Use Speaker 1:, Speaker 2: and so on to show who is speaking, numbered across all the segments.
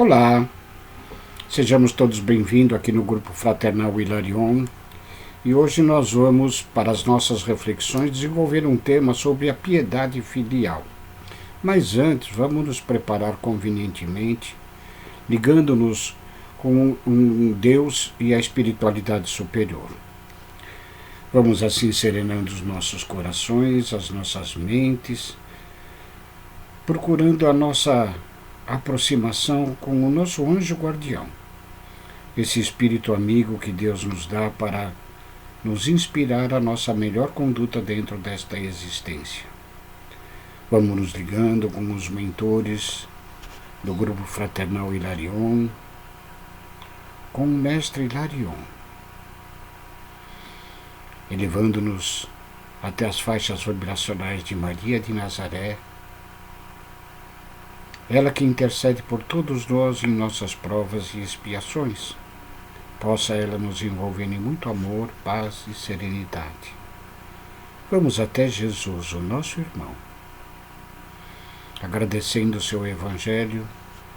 Speaker 1: Olá, sejamos todos bem-vindos aqui no Grupo Fraternal Hilarion. E hoje nós vamos, para as nossas reflexões, desenvolver um tema sobre a piedade filial. Mas antes, vamos nos preparar convenientemente, ligando-nos com um Deus e a espiritualidade superior. Vamos assim serenando os nossos corações, as nossas mentes, procurando a nossa aproximação com o nosso anjo guardião, esse espírito amigo que Deus nos dá para nos inspirar a nossa melhor conduta dentro desta existência. Vamos nos ligando com os mentores do Grupo Fraternal Hilarion, com o Mestre Hilarion, elevando-nos até as faixas vibracionais de Maria de Nazaré, ela que intercede por todos nós em nossas provas e expiações. Possa ela nos envolver em muito amor, paz e serenidade. Vamos até Jesus, o nosso irmão, agradecendo o seu Evangelho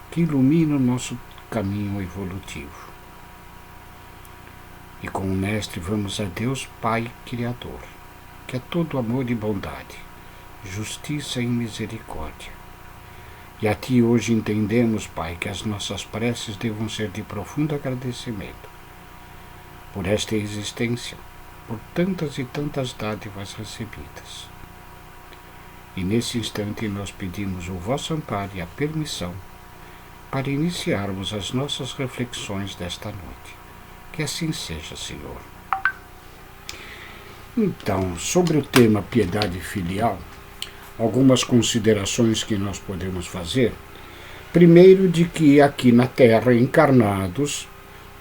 Speaker 1: que ilumina o nosso caminho evolutivo. E com o Mestre vamos a Deus Pai Criador, que é todo amor e bondade, justiça e misericórdia. E a Ti hoje entendemos, Pai, que as nossas preces devam ser de profundo agradecimento por esta existência, por tantas e tantas dádivas recebidas. E nesse instante nós pedimos o vosso amparo e a permissão para iniciarmos as nossas reflexões desta noite. Que assim seja, Senhor. Então, sobre o tema piedade filial, algumas considerações que nós podemos fazer. Primeiro, de que aqui na Terra, encarnados,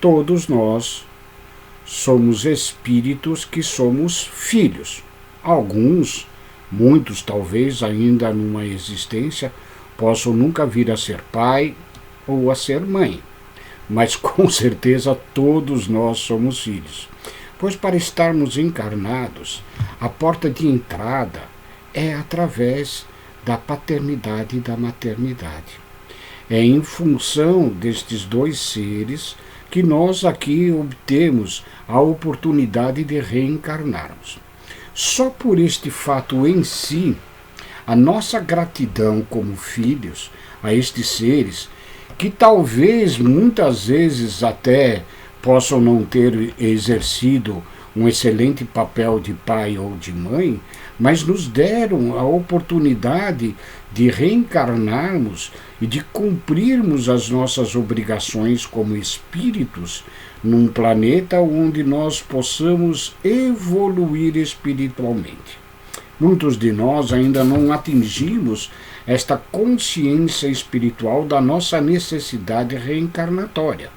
Speaker 1: todos nós somos espíritos que somos filhos. Alguns, muitos talvez, ainda numa existência, possam nunca vir a ser pai ou a ser mãe. Mas com certeza todos nós somos filhos. Pois para estarmos encarnados, a porta de entrada é através da paternidade e da maternidade. É em função destes dois seres que nós aqui obtemos a oportunidade de reencarnarmos. Só por este fato em si, a nossa gratidão como filhos a estes seres, que talvez muitas vezes até possam não ter exercido um excelente papel de pai ou de mãe, mas nos deram a oportunidade de reencarnarmos e de cumprirmos as nossas obrigações como espíritos num planeta onde nós possamos evoluir espiritualmente. Muitos de nós ainda não atingimos esta consciência espiritual da nossa necessidade reencarnatória.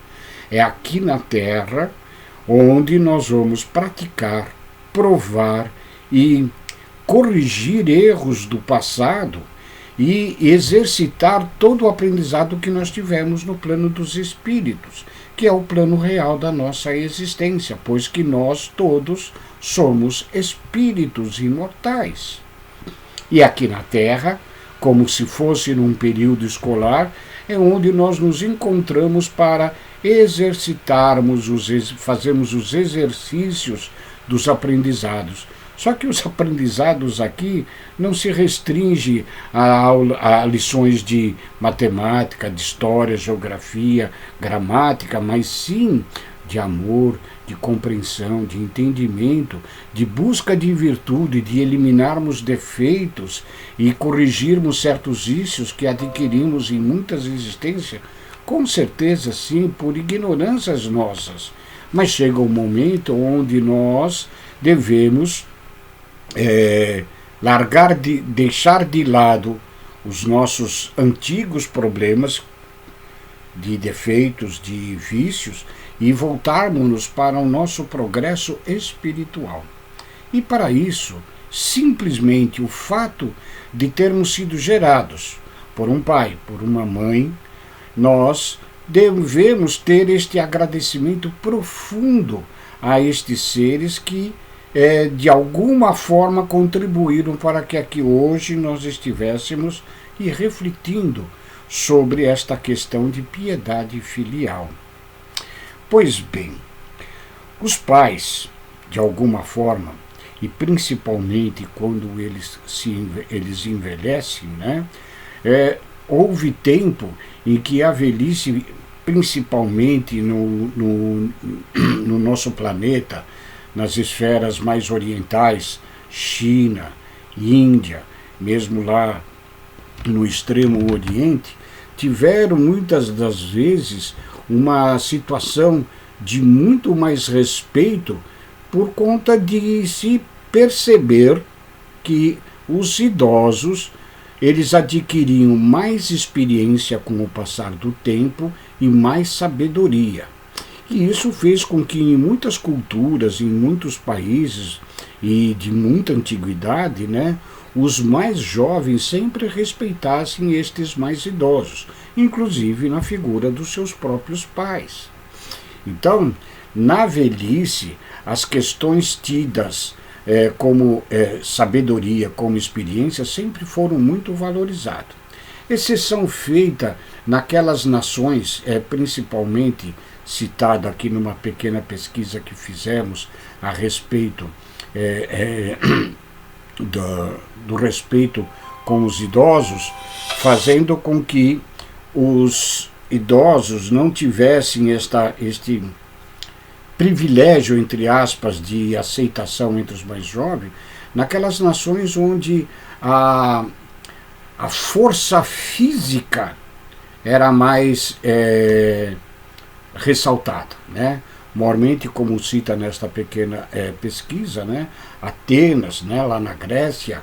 Speaker 1: É aqui na Terra onde nós vamos praticar, provar e corrigir erros do passado e exercitar todo o aprendizado que nós tivemos no plano dos espíritos, que é o plano real da nossa existência, pois que nós todos somos espíritos imortais. E aqui na Terra, como se fosse num período escolar, é onde nós nos encontramos para exercitarmos, fazemos os exercícios dos aprendizados. Só que os aprendizados aqui não se restringe a lições de matemática, de história, geografia, gramática, mas sim de amor, de compreensão, de entendimento, de busca de virtude, de eliminarmos defeitos e corrigirmos certos vícios que adquirimos em muitas existências, com certeza sim, por ignorâncias nossas. Mas chega um momento onde nós devemos deixar de lado os nossos antigos problemas de defeitos, de vícios, e voltarmos-nos para o nosso progresso espiritual. E para isso, simplesmente o fato de termos sido gerados por um pai, por uma mãe, nós devemos ter este agradecimento profundo a estes seres que de alguma forma contribuíram para que aqui hoje nós estivéssemos e refletindo sobre esta questão de piedade filial. Pois bem, os pais, de alguma forma, e principalmente quando eles envelhecem, né, houve tempo em que a velhice, principalmente no nosso planeta, nas esferas mais orientais, China, Índia, mesmo lá no extremo oriente, tiveram muitas das vezes uma situação de muito mais respeito por conta de se perceber que os idosos eles adquiriam mais experiência com o passar do tempo e mais sabedoria. E isso fez com que em muitas culturas, em muitos países e de muita antiguidade, né, os mais jovens sempre respeitassem estes mais idosos, inclusive na figura dos seus próprios pais. Então, na velhice, as questões tidas como sabedoria, como experiência, sempre foram muito valorizadas. Exceção feita naquelas nações, principalmente citada aqui numa pequena pesquisa que fizemos a respeito do respeito com os idosos, fazendo com que os idosos não tivessem este privilégio, entre aspas, de aceitação entre os mais jovens, naquelas nações onde a força física era mais ressaltada, né? Maiormente, como cita nesta pequena pesquisa, né? Atenas, né? Lá na Grécia,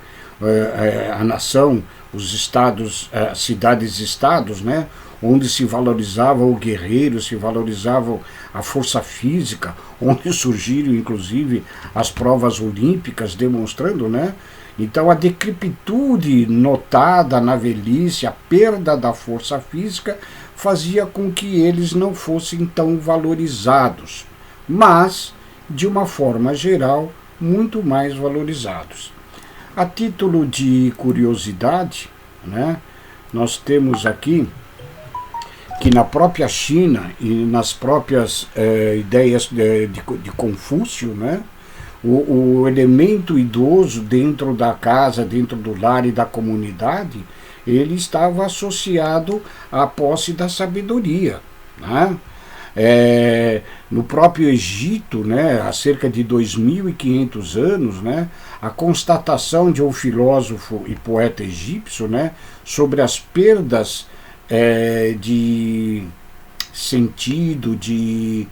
Speaker 1: a nação, os estados, cidades-estados, né? Onde se valorizava o guerreiro, se valorizava a força física, onde surgiram inclusive as provas olímpicas demonstrando, né? Então a decrepitude notada na velhice, a perda da força física, fazia com que eles não fossem tão valorizados, mas, de uma forma geral, muito mais valorizados. A título de curiosidade, né, nós temos aqui que na própria China e nas próprias ideias de Confúcio, né, o elemento idoso dentro da casa, dentro do lar e da comunidade, ele estava associado à posse da sabedoria, né? No próprio Egito, né, há cerca de 2.500 anos, né, a constatação de um filósofo e poeta egípcio, né, sobre as perdas de sentido, de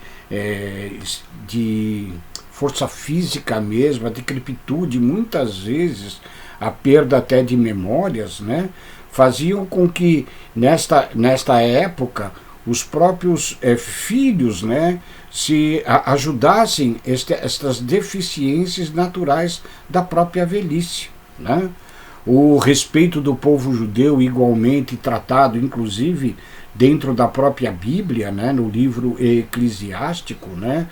Speaker 1: força física mesmo, a decrepitude, muitas vezes a perda até de memórias, né, faziam com que nesta época os próprios filhos, né, se ajudassem estas deficiências naturais da própria velhice, né? O respeito do povo judeu igualmente tratado, inclusive dentro da própria Bíblia, né, no livro eclesiástico, né,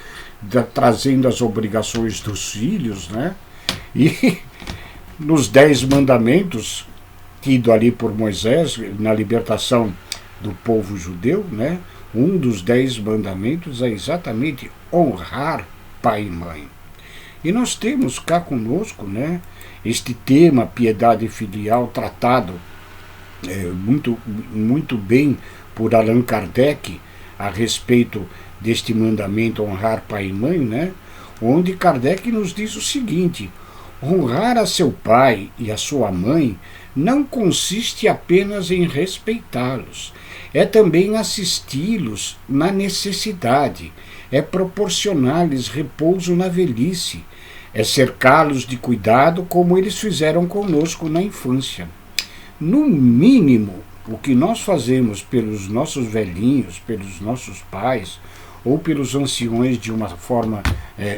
Speaker 1: trazendo as obrigações dos filhos, né, e nos 10 mandamentos tido ali por Moisés na libertação do povo judeu, né, um dos 10 mandamentos é exatamente honrar pai e mãe. E nós temos cá conosco, né, este tema piedade filial tratado muito bem por Allan Kardec a respeito deste mandamento honrar pai e mãe, né, onde Kardec nos diz o seguinte: honrar a seu pai e a sua mãe não consiste apenas em respeitá-los, é também assisti-los na necessidade, é proporcionar-lhes repouso na velhice, é cercá-los de cuidado como eles fizeram conosco na infância. No mínimo, o que nós fazemos pelos nossos velhinhos, pelos nossos pais, ou pelos anciões de uma forma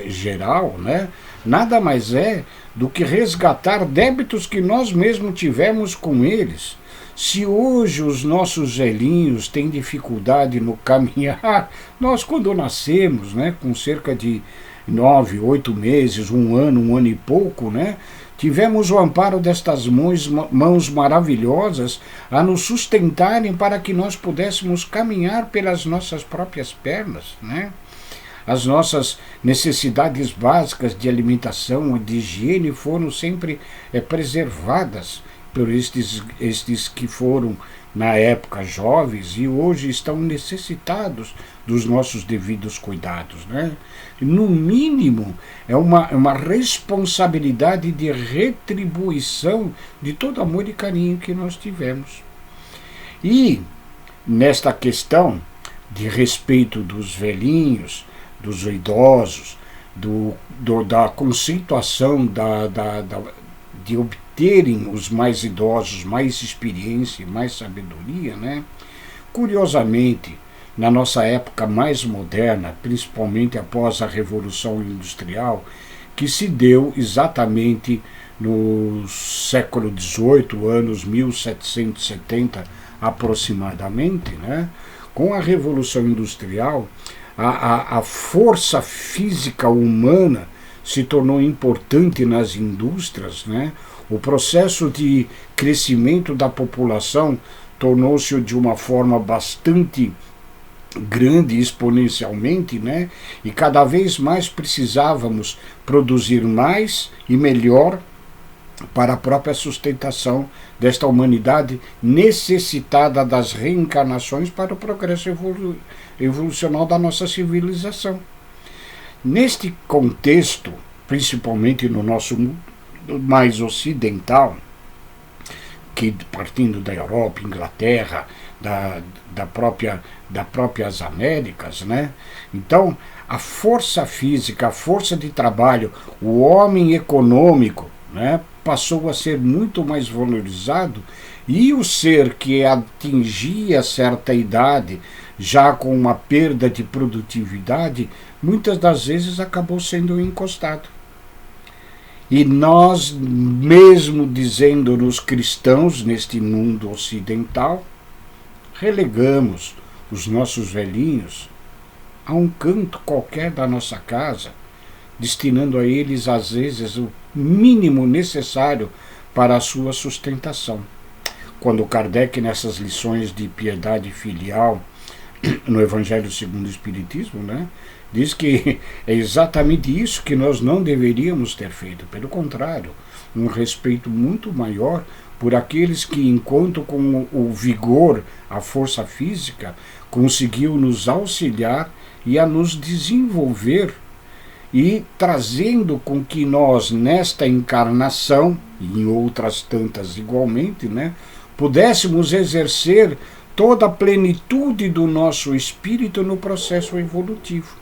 Speaker 1: geral, né, nada mais é do que resgatar débitos que nós mesmos tivemos com eles. Se hoje os nossos velhinhos têm dificuldade no caminhar, nós quando nascemos, né, com cerca de 9, 8 meses, um ano e pouco, né, tivemos o amparo destas mãos maravilhosas a nos sustentarem para que nós pudéssemos caminhar pelas nossas próprias pernas, né? As nossas necessidades básicas de alimentação e de higiene foram sempre preservadas por estes que foram, na época, jovens e hoje estão necessitados dos nossos devidos cuidados, né? No mínimo, é uma responsabilidade de retribuição de todo amor e carinho que nós tivemos. E, nesta questão de respeito dos velhinhos, dos idosos, da conceituação de obterem os mais idosos mais experiência e mais sabedoria, né? Curiosamente, na nossa época mais moderna, principalmente após a Revolução Industrial, que se deu exatamente no século XVIII, anos 1770 aproximadamente, né? Com a Revolução Industrial, a força física humana se tornou importante nas indústrias, né? O processo de crescimento da população tornou-se de uma forma bastante grande exponencialmente, né? E cada vez mais precisávamos produzir mais e melhor para a própria sustentação desta humanidade necessitada das reencarnações para o progresso evolucional da nossa civilização. Neste contexto, principalmente no nosso mundo mais ocidental, que partindo da Europa, Inglaterra, das próprias Américas, né? Então, a força física, a força de trabalho, o homem econômico, né, passou a ser muito mais valorizado, e o ser que atingia certa idade, já com uma perda de produtividade, muitas das vezes acabou sendo encostado. E nós, mesmo dizendo-nos cristãos neste mundo ocidental, relegamos os nossos velhinhos a um canto qualquer da nossa casa, destinando a eles, às vezes, o mínimo necessário para a sua sustentação. Quando Kardec, nessas lições de piedade filial, no Evangelho segundo o Espiritismo, né, diz que é exatamente isso que nós não deveríamos ter feito. Pelo contrário, um respeito muito maior por aqueles que, enquanto com o vigor, a força física, conseguiu nos auxiliar e a nos desenvolver, e trazendo com que nós, nesta encarnação, e em outras tantas igualmente, né, pudéssemos exercer toda a plenitude do nosso espírito no processo evolutivo.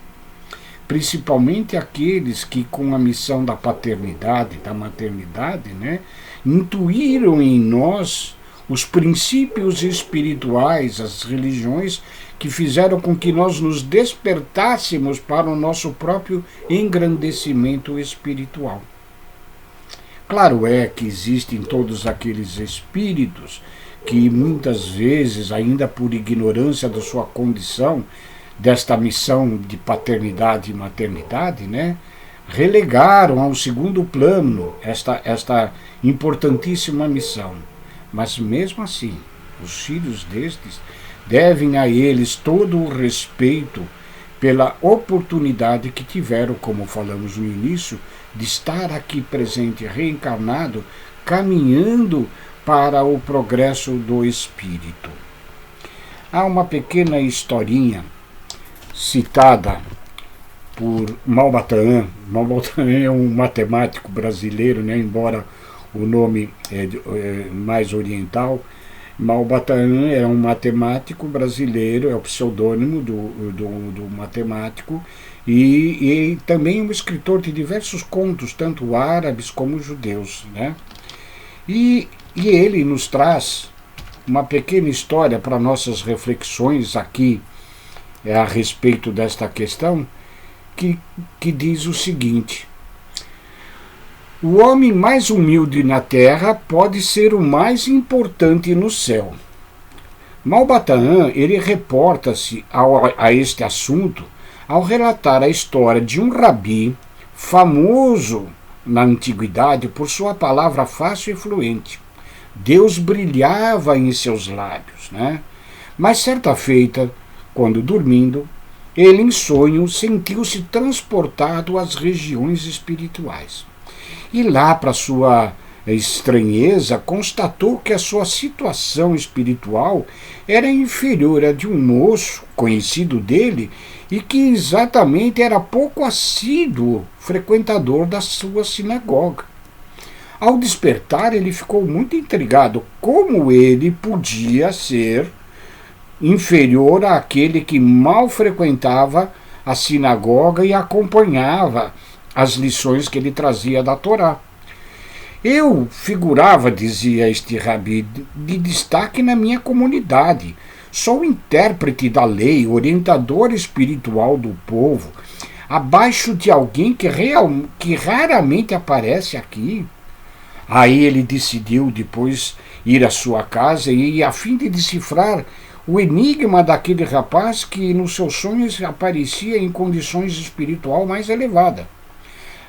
Speaker 1: Principalmente aqueles que, com a missão da paternidade, da maternidade, né, intuíram em nós os princípios espirituais, as religiões que fizeram com que nós nos despertássemos para o nosso próprio engrandecimento espiritual. Claro é que existem todos aqueles espíritos que muitas vezes, ainda por ignorância da sua condição, desta missão de paternidade e maternidade, né, relegaram ao segundo plano esta importantíssima missão. Mas mesmo assim, os filhos destes devem a eles todo o respeito pela oportunidade que tiveram, como falamos no início, de estar aqui presente, reencarnado, caminhando para o progresso do espírito. Há uma pequena historinha citada por Malbatran. Malbatran é um matemático brasileiro, né, embora o nome é mais oriental. Malbatran é um matemático brasileiro, é o pseudônimo do matemático, e também um escritor de diversos contos, tanto árabes como judeus, né? E ele nos traz uma pequena história para nossas reflexões aqui a respeito desta questão, que diz o seguinte: o homem mais humilde na terra pode ser o mais importante no céu. Malbatran, ele reporta-se a este assunto ao relatar a história de um rabi famoso na antiguidade por sua palavra fácil e fluente. Deus brilhava em seus lábios, né? Mas certa feita, quando dormindo, ele em sonho sentiu-se transportado às regiões espirituais. E lá, para sua estranheza, constatou que a sua situação espiritual era inferior à de um moço conhecido dele e que exatamente era pouco assíduo frequentador da sua sinagoga. Ao despertar, ele ficou muito intrigado como ele podia ser inferior àquele que mal frequentava a sinagoga e acompanhava as lições que ele trazia da Torá. Eu figurava, dizia este rabi, de destaque na minha comunidade. Sou intérprete da lei, orientador espiritual do povo, abaixo de alguém que raramente aparece aqui. Aí ele decidiu depois ir à sua casa e, a fim de decifrar o enigma daquele rapaz que nos seus sonhos aparecia em condições espiritual mais elevadas.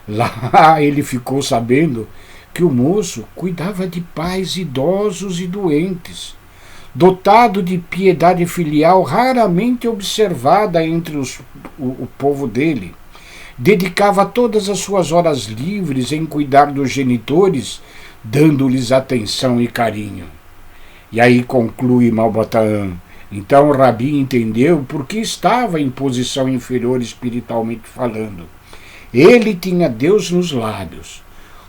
Speaker 1: Lá ele ficou sabendo que o moço cuidava de pais idosos e doentes, dotado de piedade filial raramente observada entre o povo dele. Dedicava todas as suas horas livres em cuidar dos genitores, dando-lhes atenção e carinho. E aí conclui Malbataan. Então o Rabi entendeu por que estava em posição inferior espiritualmente falando. Ele tinha Deus nos lábios.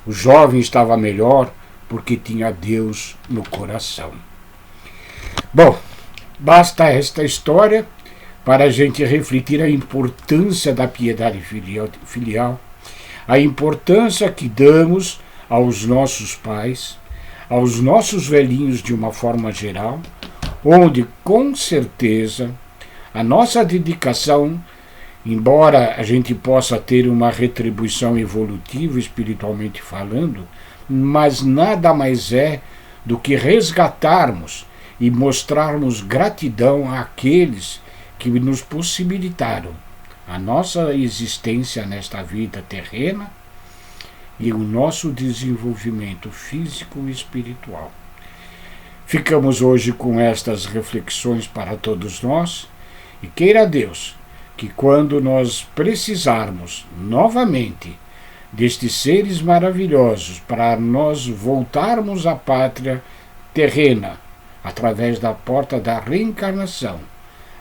Speaker 1: O jovem estava melhor porque tinha Deus no coração. Bom, basta esta história para a gente refletir a importância da piedade filial, a importância que damos aos nossos pais, aos nossos velhinhos de uma forma geral, onde, com certeza, a nossa dedicação, embora a gente possa ter uma retribuição evolutiva espiritualmente falando, mas nada mais é do que resgatarmos e mostrarmos gratidão àqueles que nos possibilitaram a nossa existência nesta vida terrena e o nosso desenvolvimento físico e espiritual. Ficamos hoje com estas reflexões para todos nós e queira Deus que quando nós precisarmos novamente destes seres maravilhosos para nós voltarmos à pátria terrena através da porta da reencarnação,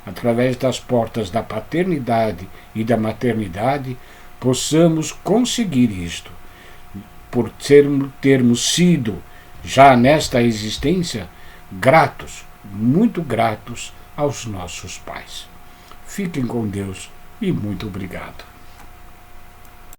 Speaker 1: através das portas da paternidade e da maternidade, possamos conseguir isto, por termos sido, já nesta existência, gratos, muito gratos aos nossos pais. Fiquem com Deus e muito obrigado.